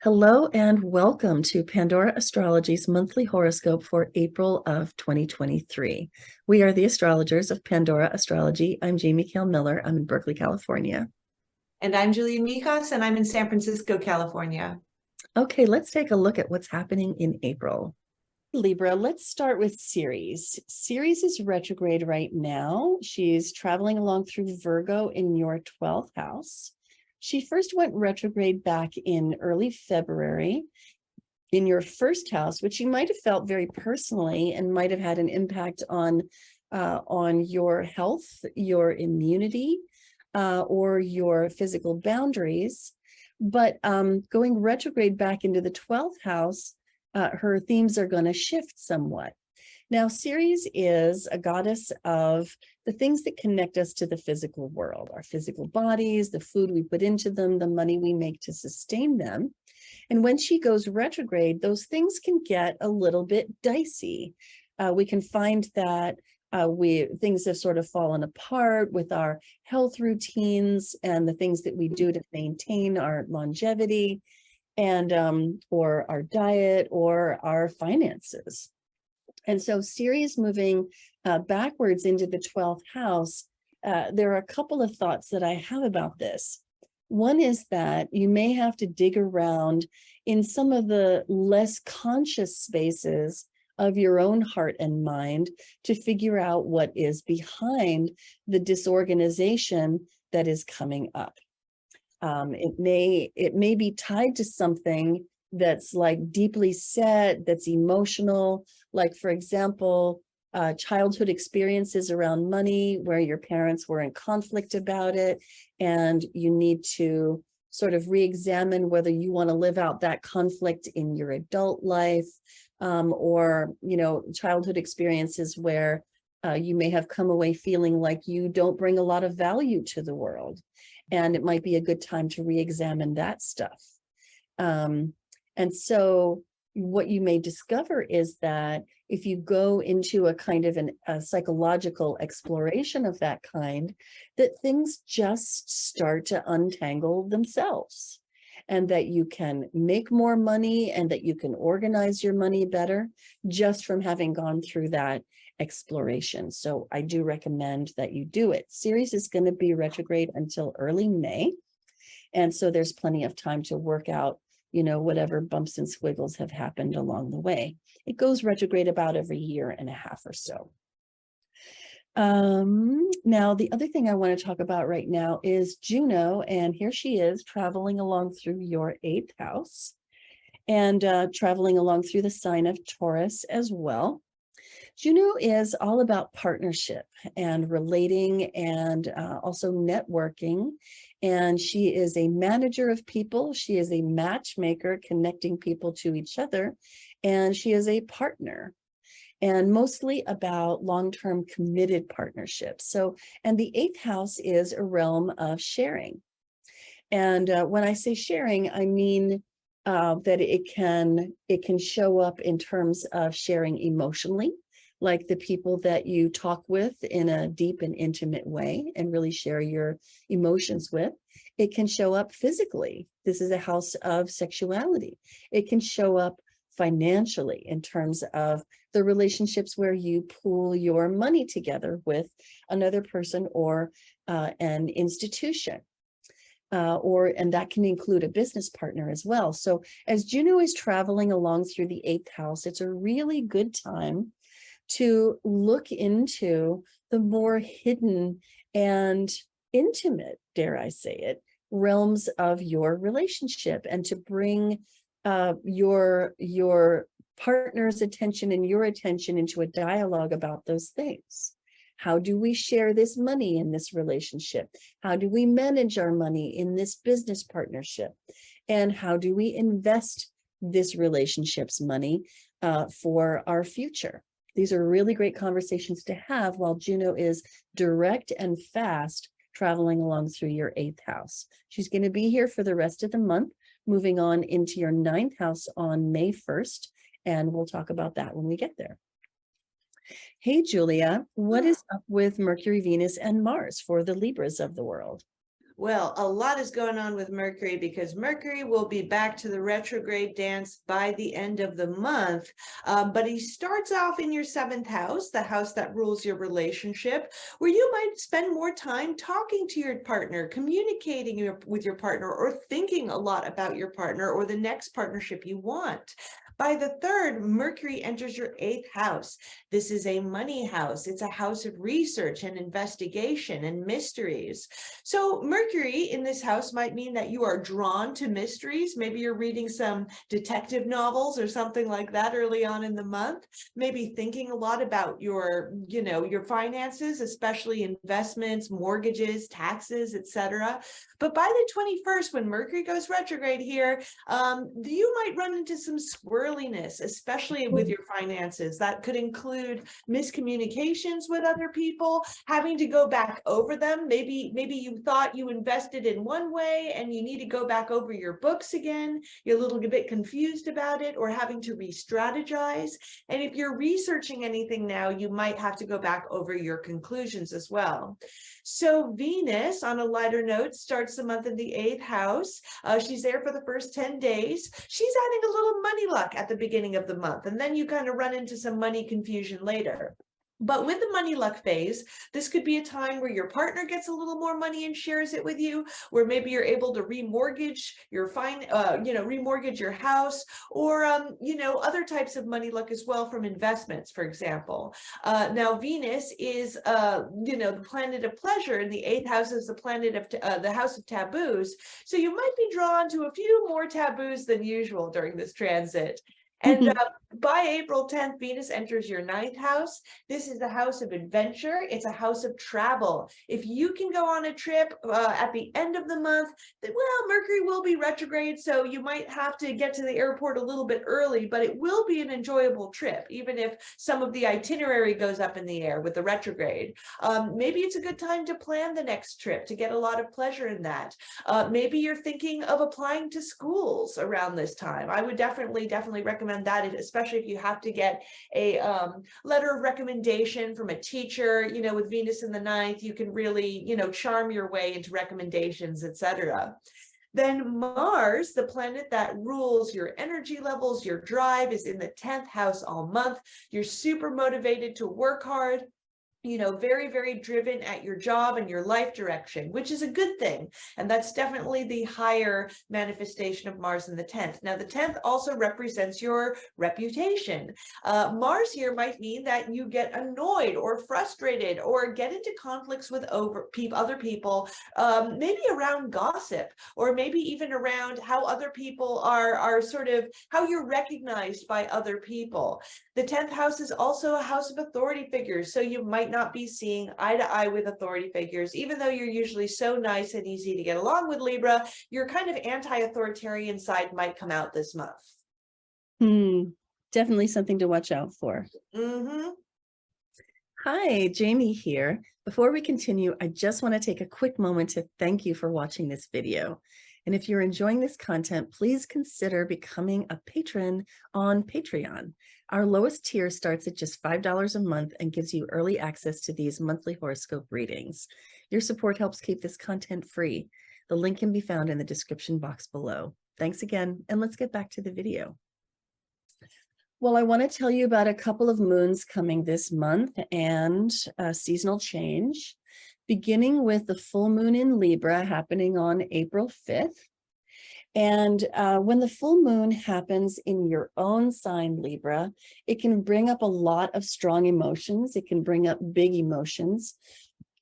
Hello and welcome to Pandora Astrology's monthly horoscope for April of 2023. We are the astrologers of Pandora Astrology. I'm Jamie Kale Miller. I'm in Berkeley, California. And I'm Julia Mijas, and I'm in San Francisco, California. Okay, let's take a look at what's happening in April. Libra, let's start with Ceres. Ceres is retrograde right now. She's traveling along through Virgo in your 12th house. She first went retrograde back in early February in your first house, which you might have felt very personally and might have had an impact on your health, your immunity, or your physical boundaries. But going retrograde back into the 12th house, her themes are going to shift somewhat. Now, Ceres is a goddess of the things that connect us to the physical world, our physical bodies, the food we put into them, the money we make to sustain them. And when she goes retrograde, those things can get a little bit dicey. We can find that things have sort of fallen apart with our health routines and the things that we do to maintain our longevity and or our diet or our finances. And so Ceres moving backwards into the 12th house, there are a couple of thoughts that I have about this. One is that you may have to dig around in some of the less conscious spaces of your own heart and mind to figure out what is behind the disorganization that is coming up. It may be tied to something that's like deeply set, that's emotional, like, for example, childhood experiences around money where your parents were in conflict about it, and you need to sort of re-examine whether you want to live out that conflict in your adult life, or, childhood experiences where you may have come away feeling like you don't bring a lot of value to the world. And it might be a good time to re-examine that stuff. And so what you may discover is that if you go into a kind of a psychological exploration of that kind, that things just start to untangle themselves, and that you can make more money and that you can organize your money better just from having gone through that exploration. So I do recommend that you do it. Ceres is going to be retrograde until early May. And so there's plenty of time to work out whatever bumps and squiggles have happened along the way. It goes retrograde about every year and a half or so. Now, the other thing I want to talk about right now is Juno, and here she is traveling along through your 8th house and traveling along through the sign of Taurus as well. Juno is all about partnership and relating and also networking. And she is a manager of people. She is a matchmaker connecting people to each other. And she is a partner, and mostly about long-term committed partnerships. So, and the 8th house is a realm of sharing. And when I say sharing, I mean that it can show up in terms of sharing emotionally, like the people that you talk with in a deep and intimate way and really share your emotions with. It can show up physically. This is a house of sexuality. It can show up financially in terms of the relationships where you pool your money together with another person or an institution. And that can include a business partner as well. So as Juno is traveling along through the 8th house, it's a really good time to look into the more hidden and intimate, dare I say it, realms of your relationship, and to bring your partner's attention and your attention into a dialogue about those things. How do we share this money in this relationship? How do we manage our money in this business partnership? And how do we invest this relationship's money for our future? These are really great conversations to have while Juno is direct and fast traveling along through your 8th house. She's going to be here for the rest of the month, moving on into your 9th house on May 1st. And we'll talk about that when we get there. Hey, Julia, what is up with Mercury, Venus, and Mars for the Libras of the world? Well, a lot is going on with Mercury because Mercury will be back to the retrograde dance by the end of the month. But he starts off in your 7th house, the house that rules your relationship, where you might spend more time talking to your partner, communicating with your partner, or thinking a lot about your partner or the next partnership you want. By the 3rd, Mercury enters your 8th house. This is a money house. It's a house of research and investigation and mysteries. So Mercury in this house might mean that you are drawn to mysteries. Maybe you're reading some detective novels or something like that early on in the month. Maybe thinking a lot about your finances, especially investments, mortgages, taxes, etc. But by the 21st, when Mercury goes retrograde here, you might run into some squirreliness, especially with your finances. That could include miscommunications with other people, having to go back over them. Maybe you thought you invested in one way and you need to go back over your books again. You're a little bit confused about it, or having to re-strategize. And if you're researching anything now, you might have to go back over your conclusions as well. So Venus, on a lighter note, starts the month in the 8th house. She's there for the first 10 days. She's adding a little money luck at the beginning of the month, and then you kind of run into some money confusion later. But with the money luck phase, this could be a time where your partner gets a little more money and shares it with you, where maybe you're able to remortgage your remortgage your house, or other types of money luck as well from investments, for example. Now Venus is the planet of pleasure, and the 8th house is the planet of the house of taboos. So you might be drawn to a few more taboos than usual during this transit. And by April 10th, Venus enters your 9th house. This is the house of adventure. It's a house of travel. If you can go on a trip at the end of the month, well, Mercury will be retrograde, so you might have to get to the airport a little bit early, but it will be an enjoyable trip, even if some of the itinerary goes up in the air with the retrograde. Maybe it's a good time to plan the next trip to get a lot of pleasure in that. Maybe you're thinking of applying to schools around this time. I would definitely recommend that, especially if you have to get a letter of recommendation from a teacher. With Venus in the 9th, you can really charm your way into recommendations, etc. Then Mars, the planet that rules your energy levels, your drive, is in the 10th house all month. You're super motivated to work hard, very, very driven at your job and your life direction, which is a good thing. And that's definitely the higher manifestation of Mars in the 10th. Now, the 10th also represents your reputation. Mars here might mean that you get annoyed or frustrated or get into conflicts with other people, maybe around gossip, or maybe even around how other people are sort of how you're recognized by other people. The 10th house is also a house of authority figures, so you might not be seeing eye to eye with authority figures. Even though you're usually so nice and easy to get along with, Libra, your kind of anti-authoritarian side might come out this month. Definitely something to watch out for. Hi, Jamie here. Before we continue, I just want to take a quick moment to thank you for watching this video. And if you're enjoying this content, please consider becoming a patron on Patreon. Our lowest tier starts at just $5 a month and gives you early access to these monthly horoscope readings. Your support helps keep this content free. The link can be found in the description box below. Thanks again, and let's get back to the video. Well, I want to tell you about a couple of moons coming this month and a seasonal change, beginning with the full moon in Libra happening on April 5th. And when the full moon happens in your own sign, Libra, it can bring up a lot of strong emotions. It can bring up big emotions,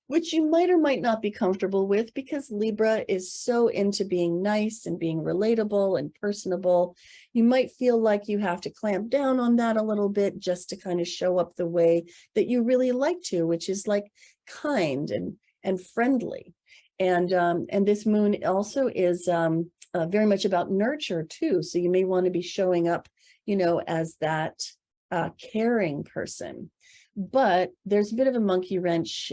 which you might or might not be comfortable with, because Libra is so into being nice and being relatable and personable. You might feel like you have to clamp down on that a little bit just to kind of show up the way that you really like to, which is like kind and friendly. And this moon also is very much about nurture too. So you may want to be showing up, as that caring person. But there's a bit of a monkey wrench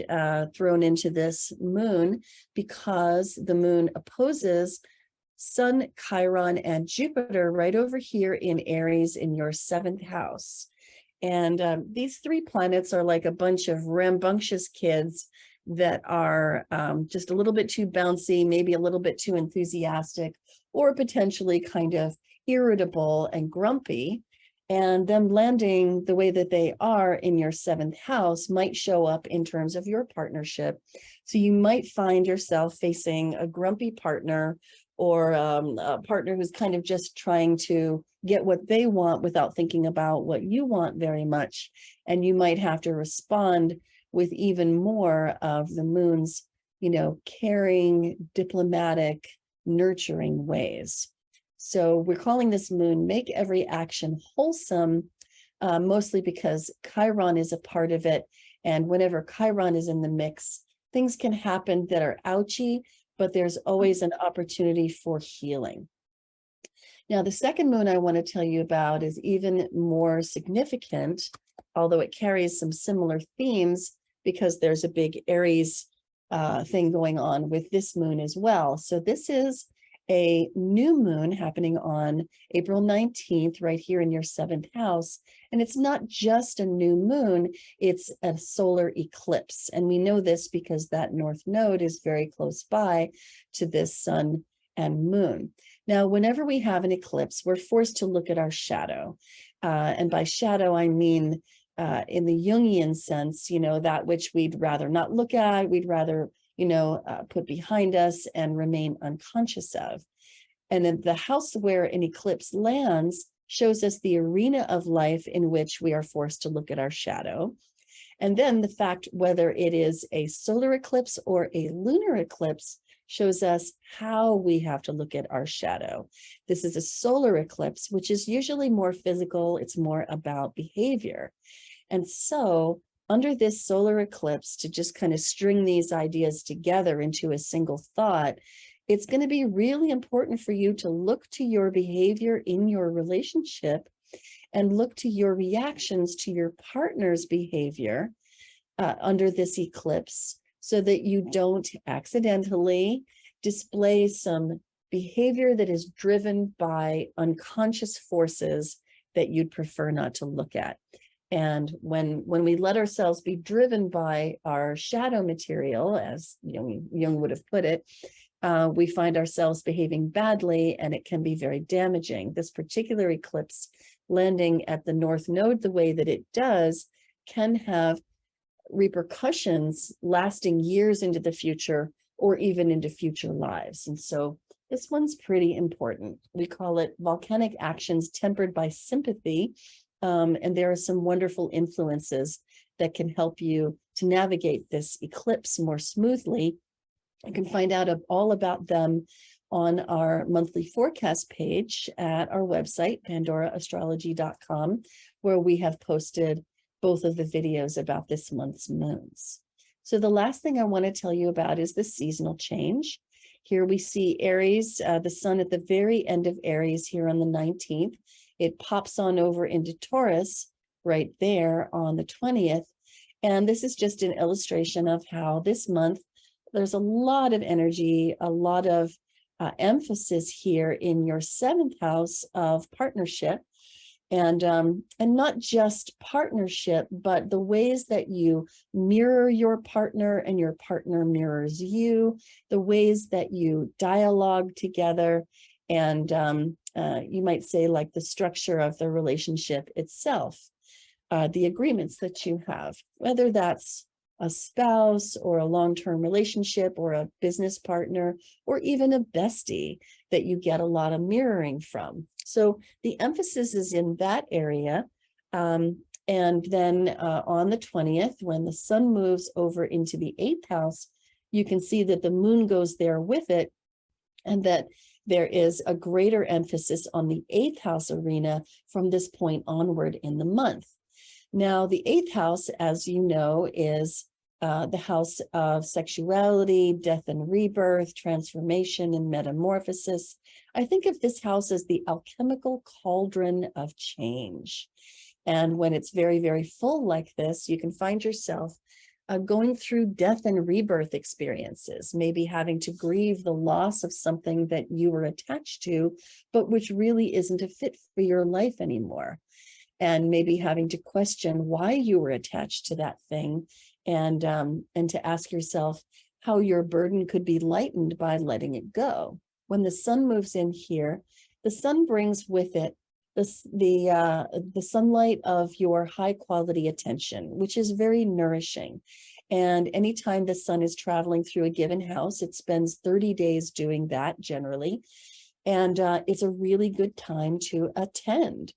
thrown into this moon because the moon opposes Sun, Chiron, and Jupiter right over here in Aries in your 7th house. And these 3 planets are like a bunch of rambunctious kids that are just a little bit too bouncy, maybe a little bit too enthusiastic, or potentially kind of irritable and grumpy. And them landing the way that they are in your 7th house might show up in terms of your partnership. So you might find yourself facing a grumpy partner, or a partner who's kind of just trying to get what they want without thinking about what you want very much. And you might have to respond with even more of the moon's, caring, diplomatic, nurturing ways. So we're calling this moon Make Every Action Wholesome, mostly because Chiron is a part of it. And whenever Chiron is in the mix, things can happen that are ouchy, but there's always an opportunity for healing. Now, the second moon I want to tell you about is even more significant, although it carries some similar themes because there's a big Aries thing going on with this moon as well. So this is a new moon happening on April 19th, right here in your 7th house. And it's not just a new moon, it's a solar eclipse. And we know this because that north node is very close by to this sun and moon. Now, whenever we have an eclipse, we're forced to look at our shadow. And by shadow, I mean, in the Jungian sense, that which we'd rather not look at, we'd rather put behind us and remain unconscious of. And then the house where an eclipse lands shows us the arena of life in which we are forced to look at our shadow. And then the fact whether it is a solar eclipse or a lunar eclipse shows us how we have to look at our shadow. This is a solar eclipse, which is usually more physical. It's more about behavior. And so under this solar eclipse, to just kind of string these ideas together into a single thought, it's going to be really important for you to look to your behavior in your relationship and look to your reactions to your partner's behavior under this eclipse so that you don't accidentally display some behavior that is driven by unconscious forces that you'd prefer not to look at. And when we let ourselves be driven by our shadow material, as Jung would have put it, we find ourselves behaving badly, and it can be very damaging. This particular eclipse landing at the north node the way that it does can have repercussions lasting years into the future or even into future lives. And so this one's pretty important. We call it volcanic actions tempered by sympathy. And there are some wonderful influences that can help you to navigate this eclipse more smoothly. You can find out all about them on our monthly forecast page at our website, pandoraastrology.com, where we have posted both of the videos about this month's moons. So the last thing I want to tell you about is the seasonal change. Here we see Aries, the sun at the very end of Aries here on the 19th. It pops on over into Taurus right there on the 20th. And this is just an illustration of how this month, there's a lot of energy, a lot of emphasis here in your 7th house of partnership. And not just partnership, but the ways that you mirror your partner and your partner mirrors you, the ways that you dialogue together, and you might say like the structure of the relationship itself, the agreements that you have, whether that's a spouse or a long-term relationship or a business partner or even a bestie that you get a lot of mirroring from. So the emphasis is in that area. And then on the 20th, when the sun moves over into the 8th house, you can see that the moon goes there with it, and that there is a greater emphasis on the 8th house arena from this point onward in the month. Now, the 8th house, as you know, is the house of sexuality, death and rebirth, transformation and metamorphosis. I think of this house as the alchemical cauldron of change. And when it's very, very full like this, you can find yourself going through death and rebirth experiences, maybe having to grieve the loss of something that you were attached to, but which really isn't a fit for your life anymore. And maybe having to question why you were attached to that thing, and to ask yourself how your burden could be lightened by letting it go. When the sun moves in here, the sun brings with it the sunlight of your high quality attention, which is very nourishing. And anytime the sun is traveling through a given house, it spends 30 days doing that generally. And it's a really good time to attend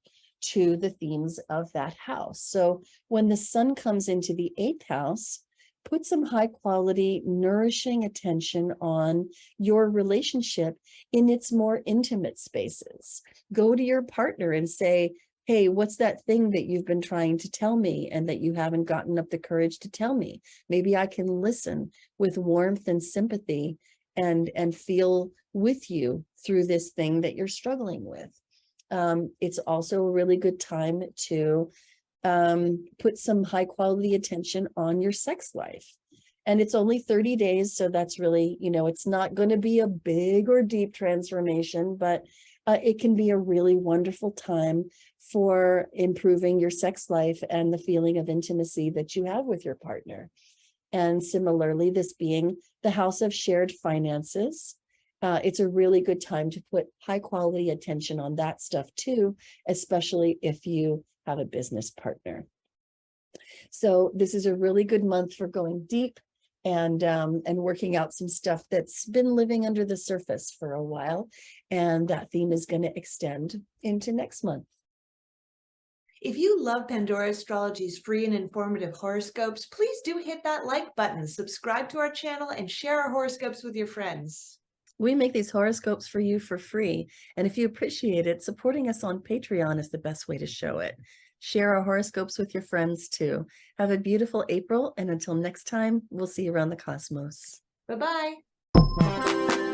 to the themes of that house. So when the sun comes into the 8th house, put some high quality, nourishing attention on your relationship in its more intimate spaces. Go to your partner and say, hey, what's that thing that you've been trying to tell me and that you haven't gotten up the courage to tell me? Maybe I can listen with warmth and sympathy and feel with you through this thing that you're struggling with. It's also a really good time to put some high quality attention on your sex life. And it's only 30 days. So that's really, it's not going to be a big or deep transformation, but it can be a really wonderful time for improving your sex life and the feeling of intimacy that you have with your partner. And similarly, this being the house of shared finances, it's a really good time to put high quality attention on that stuff too, especially if you have a business partner. So this is a really good month for going deep and working out some stuff that's been living under the surface for a while. And that theme is going to extend into next month. If you love Pandora Astrology's free and informative horoscopes, please do hit that like button, subscribe to our channel, and share our horoscopes with your friends. We make these horoscopes for you for free. And if you appreciate it, supporting us on Patreon is the best way to show it. Share our horoscopes with your friends too. Have a beautiful April. And until next time, we'll see you around the cosmos. Bye-bye.